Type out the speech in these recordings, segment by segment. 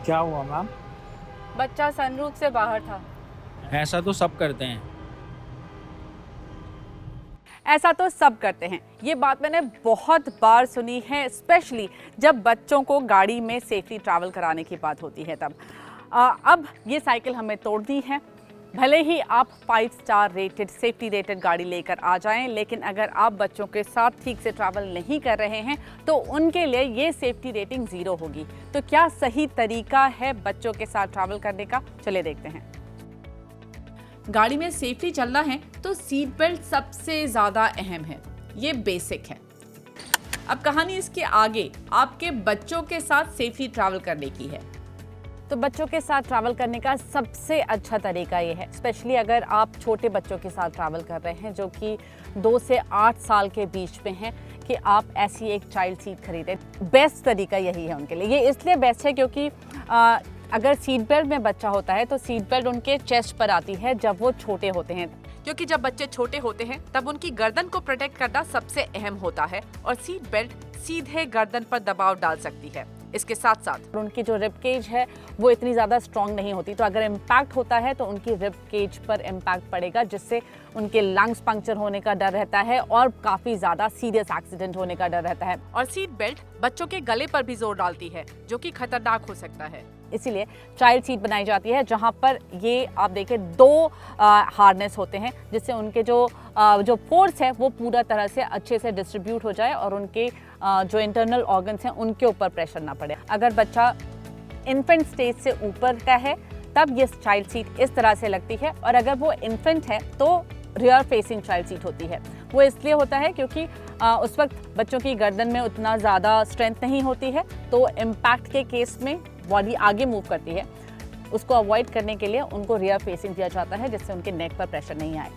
क्या हुआ मैम? बच्चा सनरूफ से बाहर था। ऐसा तो सब करते हैं। ऐसा तो सब करते हैं, ये बात मैंने बहुत बार सुनी है, स्पेशली जब बच्चों को गाड़ी में सेफली ट्रैवल कराने की बात होती है तब। अब ये साइकिल हमें तोड़नी है। भले ही आप 5 स्टार रेटेड, सेफ्टी रेटेड गाड़ी लेकर आ जाएं, लेकिन अगर आप बच्चों के साथ ठीक से ट्रैवल नहीं कर रहे हैं तो उनके लिए ये सेफ्टी रेटिंग 0 होगी। तो क्या सही तरीका है बच्चों के साथ ट्रैवल करने का? चलिए देखते हैं। गाड़ी में सेफ्टी चलना है तो सीट बेल्ट सबसे ज़्यादा अहम है, ये बेसिक है। अब कहानी इसके आगे आपके बच्चों के साथ सेफ्ली ट्रैवल करने की है। तो बच्चों के साथ ट्रैवल करने का सबसे अच्छा तरीका ये है, स्पेशली अगर आप छोटे बच्चों के साथ ट्रैवल कर रहे हैं जो कि 2 से 8 साल के बीच में हैं, कि आप ऐसी एक चाइल्ड सीट खरीदें। बेस्ट तरीका यही है उनके लिए। ये इसलिए बेस्ट है क्योंकि अगर सीट बेल्ट में बच्चा होता है तो सीट बेल्ट उनके चेस्ट पर आती है जब वो छोटे होते हैं, क्योंकि जब बच्चे छोटे होते हैं तब उनकी गर्दन को प्रोटेक्ट करना सबसे अहम होता है और सीट बेल्ट सीधे गर्दन पर दबाव डाल सकती है। इसके साथ साथ उनकी जो रिब केज है वो इतनी ज़्यादा स्ट्रॉन्ग नहीं होती, तो अगर इम्पैक्ट होता है तो उनकी रिब केज पर इम्पैक्ट पड़ेगा, जिससे उनके लंग्स पंक्चर होने का डर रहता है और काफ़ी ज़्यादा सीरियस एक्सीडेंट होने का डर रहता है। और सीट बेल्ट बच्चों के गले पर भी जोर डालती है जो कि खतरनाक हो सकता है। इसीलिए चाइल्ड सीट बनाई जाती है जहां पर ये आप देखें 2 हार्नेस होते हैं, जिससे उनके जो फोर्स है वो पूरा तरह से अच्छे से डिस्ट्रीब्यूट हो जाए और उनके जो इंटरनल ऑर्गन्स हैं उनके ऊपर प्रेशर ना पड़े। अगर बच्चा इन्फेंट स्टेज से ऊपर का है तब ये चाइल्ड सीट इस तरह से लगती है, और अगर वो इन्फेंट है तो रियर फेसिंग चाइल्ड सीट होती है। वो इसलिए होता है क्योंकि उस वक्त बच्चों की गर्दन में उतना ज़्यादा स्ट्रेंथ नहीं होती है, तो इम्पैक्ट के केस में बॉडी आगे मूव करती है। उसको अवॉइड करने के लिए उनको रियर फेसिंग दिया जाता है, जिससे उनके नेक पर प्रेशर नहीं आए।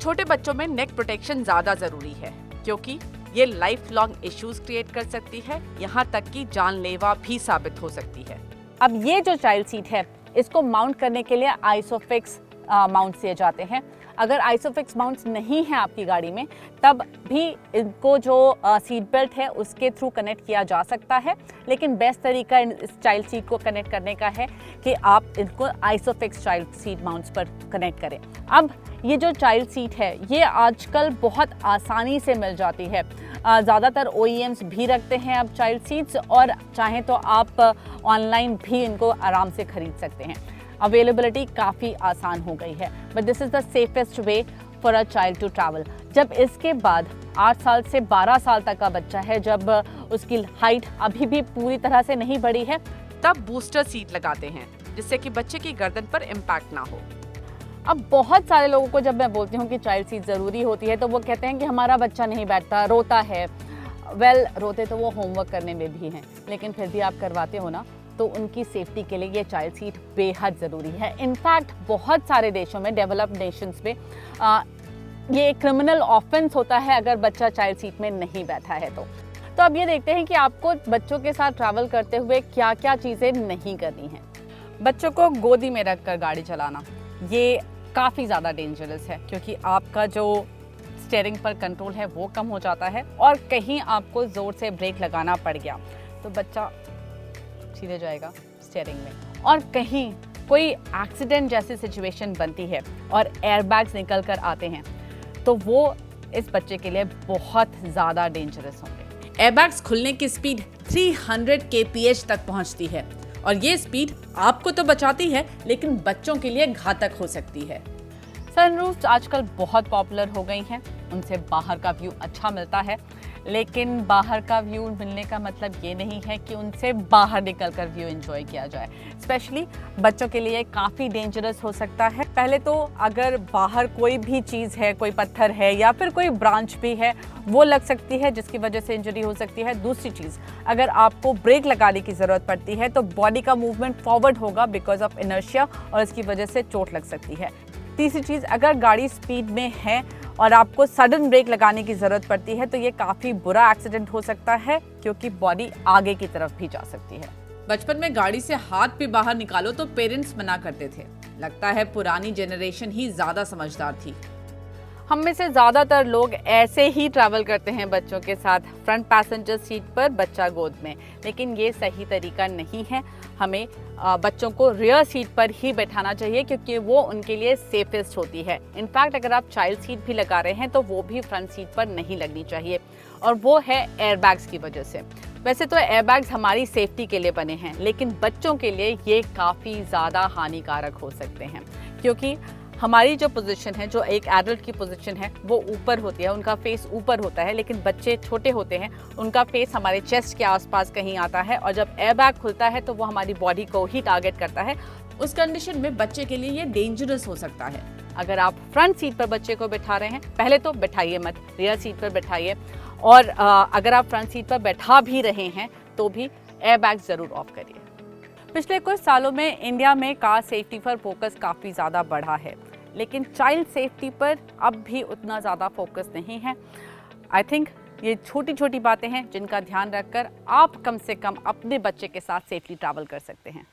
छोटे बच्चों में नेक प्रोटेक्शन ज़्यादा ज़रूरी है क्योंकि ये लाइफ लॉन्ग इश्यूज क्रिएट कर सकती है, यहाँ तक कि जानलेवा भी साबित हो सकती है। अब ये जो चाइल्ड सीट है इसको माउंट करने के लिए आइसोफिक्स माउंट दिए जाते हैं। अगर आइसोफिक्स माउंट्स नहीं है आपकी गाड़ी में तब भी इनको जो सीट बेल्ट है उसके थ्रू कनेक्ट किया जा सकता है, लेकिन बेस्ट तरीका इस चाइल्ड सीट को कनेक्ट करने का है कि आप इनको आइसोफिक्स चाइल्ड सीट माउंट्स पर कनेक्ट करें। अब ये जो चाइल्ड सीट है ये आजकल बहुत आसानी से मिल जाती है। ज़्यादातर OEMs भी रखते हैं अब चाइल्ड सीट्स, और चाहें तो आप ऑनलाइन भी इनको आराम से खरीद सकते हैं। अवेलेबिलिटी काफ़ी आसान हो गई है, but this is the safest way for a child to travel. जब इसके बाद 8 साल से 12 साल तक का बच्चा है, जब उसकी हाइट अभी भी पूरी तरह से नहीं बढ़ी है, तब बूस्टर सीट लगाते हैं जिससे कि बच्चे की गर्दन पर इम्पैक्ट ना हो। अब बहुत सारे लोगों को जब मैं बोलती हूँ कि चाइल्ड सीट ज़रूरी होती है तो वो कहते हैं कि हमारा बच्चा नहीं बैठता, रोता है। रोते तो वो होमवर्क करने में भी हैं, लेकिन फिर भी आप करवाते हो ना, तो उनकी सेफ्टी के लिए ये चाइल्ड सीट बेहद ज़रूरी है। इनफैक्ट बहुत सारे देशों में, डेवलप्ड नेशंस में, ये एक क्रिमिनल ऑफेंस होता है अगर बच्चा चाइल्ड सीट में नहीं बैठा है तो अब ये देखते हैं कि आपको बच्चों के साथ ट्रैवल करते हुए क्या क्या चीज़ें नहीं करनी हैं। बच्चों को गोदी में रखकर गाड़ी चलाना ये काफ़ी ज़्यादा डेंजरस है, क्योंकि आपका जो स्टीयरिंग पर कंट्रोल है वो कम हो जाता है, और कहीं आपको ज़ोर से ब्रेक लगाना पड़ गया तो बच्चा सीधे जाएगा स्टीयरिंग में, और कहीं कोई एक्सीडेंट जैसी सिचुएशन बनती है और एयरबैग्स निकल कर आते हैं तो वो इस बच्चे के लिए बहुत ज़्यादा डेंजरस होंगे। एयरबैग्स खुलने की स्पीड 300 kph तक पहुंचती है, और ये स्पीड आपको तो बचाती है लेकिन बच्चों के लिए घातक हो सकती है। सनरूफ्स आजकल बहुत पॉपुलर हो गई हैं, उनसे बाहर का व्यू अच्छा मिलता है, लेकिन बाहर का व्यू मिलने का मतलब ये नहीं है कि उनसे बाहर निकलकर व्यू एंजॉय किया जाए। स्पेशली बच्चों के लिए काफ़ी डेंजरस हो सकता है। पहले तो अगर बाहर कोई भी चीज़ है, कोई पत्थर है या फिर कोई ब्रांच भी है, वो लग सकती है जिसकी वजह से इंजरी हो सकती है। दूसरी चीज़, अगर आपको ब्रेक लगाने की ज़रूरत पड़ती है तो बॉडी का मूवमेंट फॉरवर्ड होगा बिकॉज ऑफ इनर्शिया, और इसकी वजह से चोट लग सकती है। तीसरी चीज़, अगर गाड़ी स्पीड में है और आपको सडन ब्रेक लगाने की ज़रूरत पड़ती है तो ये काफ़ी बुरा एक्सीडेंट हो सकता है, क्योंकि बॉडी आगे की तरफ भी जा सकती है। बचपन में गाड़ी से हाथ भी बाहर निकालो तो पेरेंट्स मना करते थे। लगता है पुरानी जनरेशन ही ज़्यादा समझदार थी। हम में से ज़्यादातर लोग ऐसे ही ट्रैवल करते हैं बच्चों के साथ, फ्रंट पैसेंजर सीट पर, बच्चा गोद में, लेकिन ये सही तरीका नहीं है। हमें बच्चों को रियर सीट पर ही बैठाना चाहिए क्योंकि वो उनके लिए सेफेस्ट होती है। इनफैक्ट अगर आप चाइल्ड सीट भी लगा रहे हैं तो वो भी फ्रंट सीट पर नहीं लगनी चाहिए, और वो है एयरबैग्स की वजह से। वैसे तो एयरबैग्स हमारी सेफ्टी के लिए बने हैं, लेकिन बच्चों के लिए ये काफ़ी ज़्यादा हानिकारक हो सकते हैं, क्योंकि हमारी जो पोजीशन है, जो एक एडल्ट की पोजीशन है, वो ऊपर होती है, उनका फेस ऊपर होता है, लेकिन बच्चे छोटे होते हैं, उनका फेस हमारे चेस्ट के आसपास कहीं आता है, और जब एयरबैग खुलता है तो वो हमारी बॉडी को ही टारगेट करता है। उस कंडीशन में बच्चे के लिए ये डेंजरस हो सकता है। अगर आप फ्रंट सीट पर बच्चे को बैठा रहे हैं, पहले तो बैठाइए मत, रियर सीट पर बैठाइए, और अगर आप फ्रंट सीट पर बैठा भी रहे हैं तो भी एयरबैग ज़रूर ऑफ करिए। पिछले कुछ सालों में इंडिया में कार सेफ्टी पर फोकस काफ़ी ज़्यादा बढ़ा है, लेकिन चाइल्ड सेफ्टी पर अब भी उतना ज़्यादा फोकस नहीं है। आई थिंक ये छोटी छोटी बातें हैं जिनका ध्यान रखकर आप कम से कम अपने बच्चे के साथ सेफली ट्रैवल कर सकते हैं।